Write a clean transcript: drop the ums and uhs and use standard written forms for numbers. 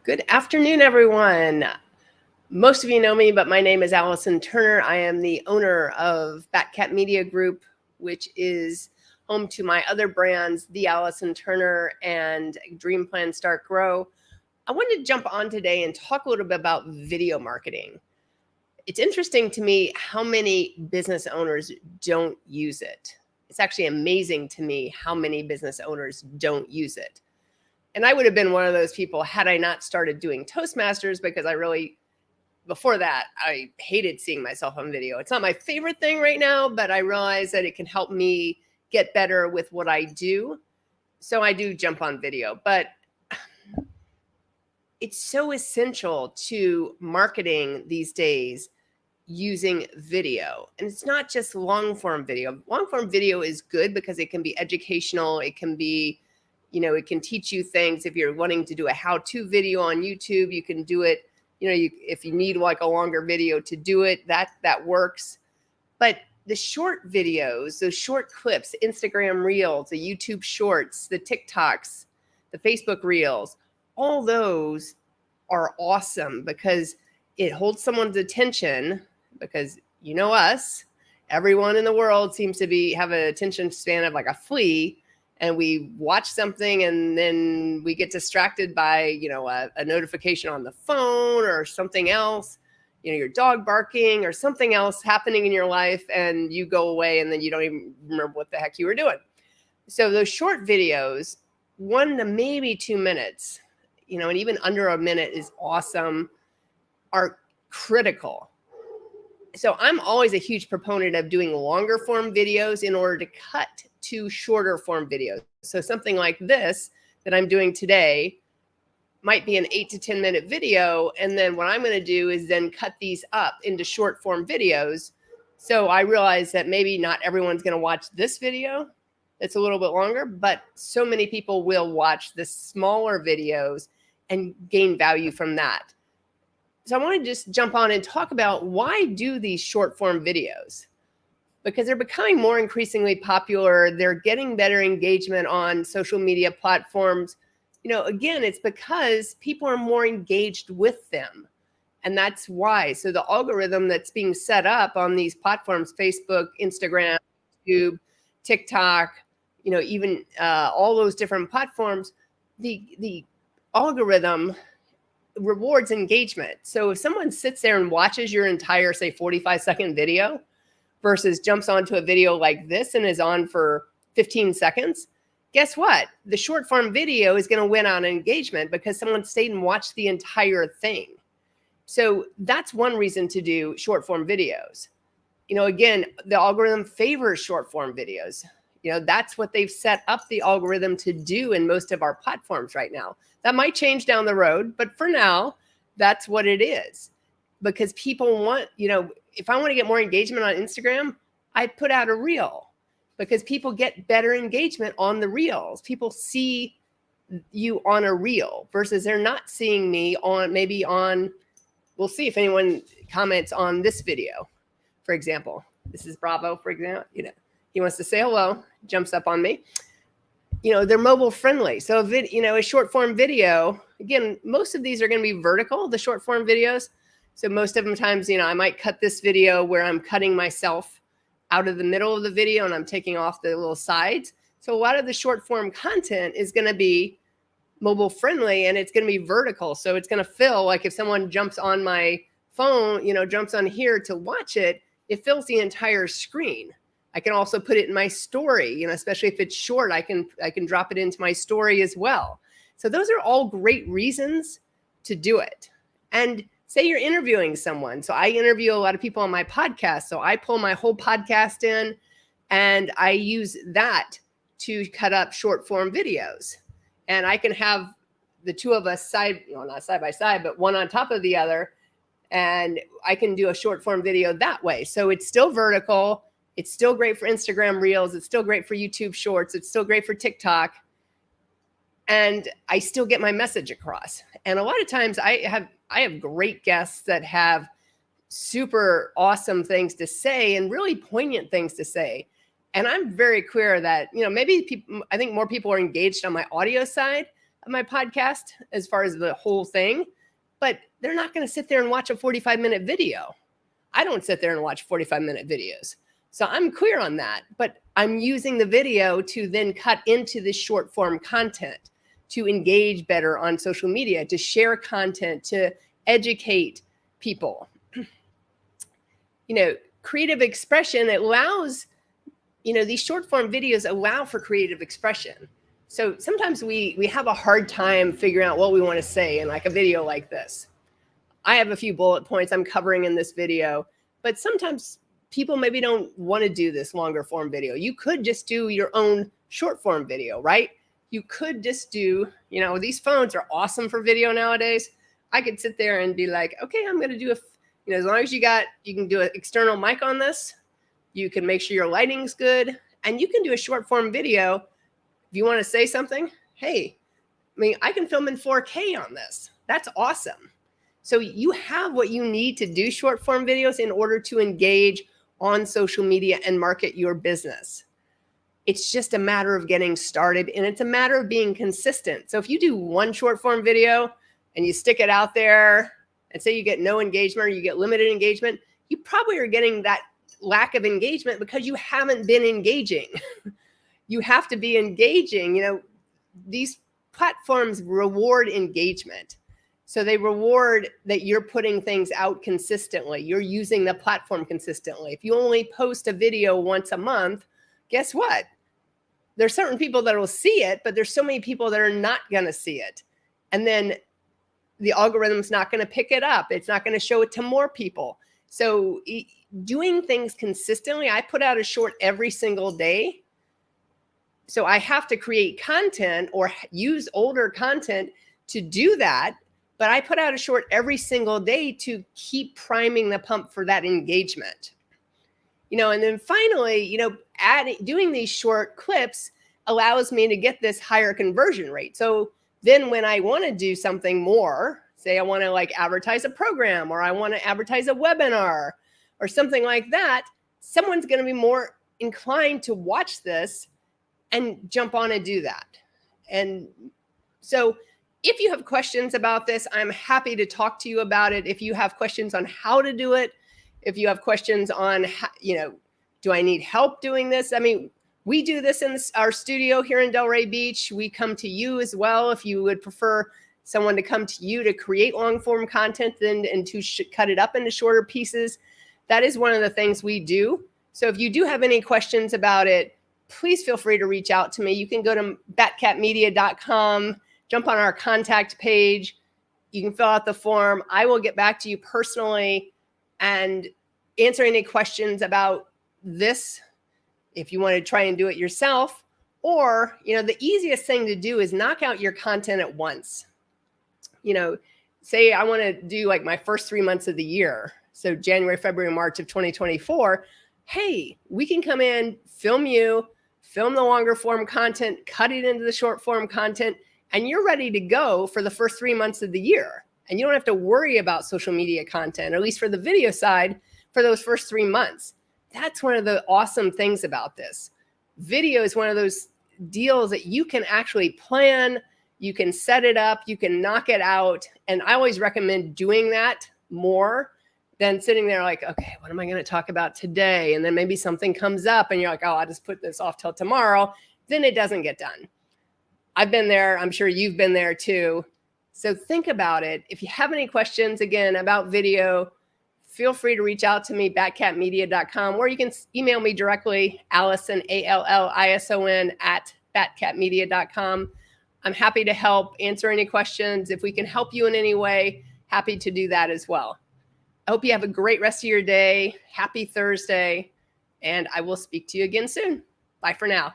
Good afternoon, everyone. Most of you know me, but my name is Allison Turner. I am the owner of Batcat Media Group, which is home to my other brands, The Allison Turner and Dream Plan Start Grow. I wanted to jump on today and talk a little bit about video marketing. It's interesting to me how many business owners don't use it. It's actually amazing to me how many business owners don't use it. And I would have been one of those people had I not started doing Toastmasters, because before that, I hated seeing myself on video. It's not my favorite thing right now, but I realize that it can help me get better with what I do. So I do jump on video, but it's so essential to marketing these days using video. And it's not just long form video. Long form video is good because it can be educational. It can be, it can teach you things. If you're wanting to do a how-to video on YouTube, you can do it. If you need like a longer video to do it, that works. But the short videos, those short clips, Instagram Reels, the YouTube Shorts, the TikToks, the Facebook Reels, all those are awesome because it holds someone's attention. Because us, everyone in the world seems to have an attention span of like a flea, and we watch something and then we get distracted by a notification on the phone or something else, your dog barking or something else happening in your life, and you go away and then you don't even remember what the heck you were doing. So those short videos, 1 to maybe 2 minutes, and even under a minute is awesome, are critical. So I'm always a huge proponent of doing longer form videos in order to cut to shorter form videos. So something like this that I'm doing today might be an 8 to 10 minute video. And then what I'm going to do is then cut these up into short form videos. So I realize that maybe not everyone's going to watch this video. It's a little bit longer, but so many people will watch the smaller videos and gain value from that. So I want to just jump on and talk about why do these short form videos? Because they're becoming more increasingly popular. They're getting better engagement on social media platforms. Again, it's because people are more engaged with them. And that's why. So the algorithm that's being set up on these platforms, Facebook, Instagram, YouTube, TikTok, even all those different platforms, the algorithm rewards engagement. So if someone sits there and watches your entire, say, 45-second video versus jumps onto a video like this and is on for 15 seconds, guess what? The short form video is going to win on engagement because someone stayed and watched the entire thing. So that's one reason to do short form videos. Again, the algorithm favors short form videos. That's what they've set up the algorithm to do in most of our platforms right now. That might change down the road, but for now, that's what it is. Because people want, if I want to get more engagement on Instagram, I put out a reel because people get better engagement on the reels. People see you on a reel versus they're not seeing me we'll see if anyone comments on this video, for example. This is Bravo, for example. He wants to say hello, jumps up on me. They're mobile friendly. So, a short form video, again, most of these are going to be vertical, the short form videos. So most of them times, I might cut this video where I'm cutting myself out of the middle of the video and I'm taking off the little sides. So a lot of the short form content is going to be mobile friendly and it's going to be vertical. So it's going to fill, like if someone jumps on my phone, jumps on here to watch it, it fills the entire screen. I can also put it in my story, especially if it's short, I can drop it into my story as well. So those are all great reasons to do it. And say you're interviewing someone. So I interview a lot of people on my podcast. So I pull my whole podcast in and I use that to cut up short form videos. And I can have the two of us not side by side, but one on top of the other. And I can do a short form video that way. So it's still vertical. It's still great for Instagram Reels. It's still great for YouTube Shorts. It's still great for TikTok. And I still get my message across. And a lot of times I have great guests that have super awesome things to say and really poignant things to say. And I'm very clear that, maybe I think more people are engaged on my audio side, my podcast as far as the whole thing, but they're not going to sit there and watch a 45-minute video. I don't sit there and watch 45-minute videos. So I'm clear on that, but I'm using the video to then cut into the short form content, to engage better on social media, to share content, to educate people. Creative expression allows, these short form videos allow for creative expression. So sometimes we have a hard time figuring out what we want to say in like a video like this. I have a few bullet points I'm covering in this video, but sometimes people maybe don't want to do this longer form video. You could just do your own short form video, right? You could just do, these phones are awesome for video nowadays. I could sit there and be like, okay, I'm going to do as long as you can do an external mic on this, you can make sure your lighting's good, and you can do a short form video. If you want to say something, hey, I can film in 4K on this. That's awesome. So you have what you need to do short form videos in order to engage on social media and market your business. It's just a matter of getting started, and it's a matter of being consistent. So if you do one short form video and you stick it out there and say you get no engagement or you get limited engagement, you probably are getting that lack of engagement because you haven't been engaging. You have to be engaging. These platforms reward engagement. So they reward that you're putting things out consistently. You're using the platform consistently. If you only post a video once a month, guess what? There's certain people that will see it, but there's so many people that are not going to see it. And then the algorithm's not going to pick it up. It's not going to show it to more people. So doing things consistently, I put out a short every single day. So I have to create content or use older content to do that. But I put out a short every single day to keep priming the pump for that engagement. And then finally, doing these short clips allows me to get this higher conversion rate. So then when I want to do something more, say I want to advertise a program, or I want to advertise a webinar or something like that, someone's going to be more inclined to watch this and jump on and do that. And so if you have questions about this, I'm happy to talk to you about it. If you have questions on how to do it, if you have questions on, do I need help doing this? We do this in our studio here in Delray Beach. We come to you as well. If you would prefer someone to come to you to create long form content and to cut it up into shorter pieces, that is one of the things we do. So if you do have any questions about it, please feel free to reach out to me. You can go to batcatmedia.com, jump on our contact page. You can fill out the form. I will get back to you personally and answer any questions about this if you want to try and do it yourself. Or, the easiest thing to do is knock out your content at once. Say I want to do my first 3 months of the year. So January, February, March of 2024. Hey, we can come in, film the longer form content, cut it into the short form content, and you're ready to go for the first 3 months of the year. And you don't have to worry about social media content, or at least for the video side, for those first 3 months. That's one of the awesome things about this. Video is one of those deals that you can actually plan, you can set it up, you can knock it out. And I always recommend doing that more than sitting there okay, what am I going to talk about today? And then maybe something comes up and you're I'll just put this off till tomorrow. Then it doesn't get done. I've been there. I'm sure you've been there too. So think about it. If you have any questions, again, about video, feel free to reach out to me, batcatmedia.com, or you can email me directly, Allison, ALLISON, @batcatmedia.com. I'm happy to help answer any questions. If we can help you in any way, happy to do that as well. I hope you have a great rest of your day. Happy Thursday, and I will speak to you again soon. Bye for now.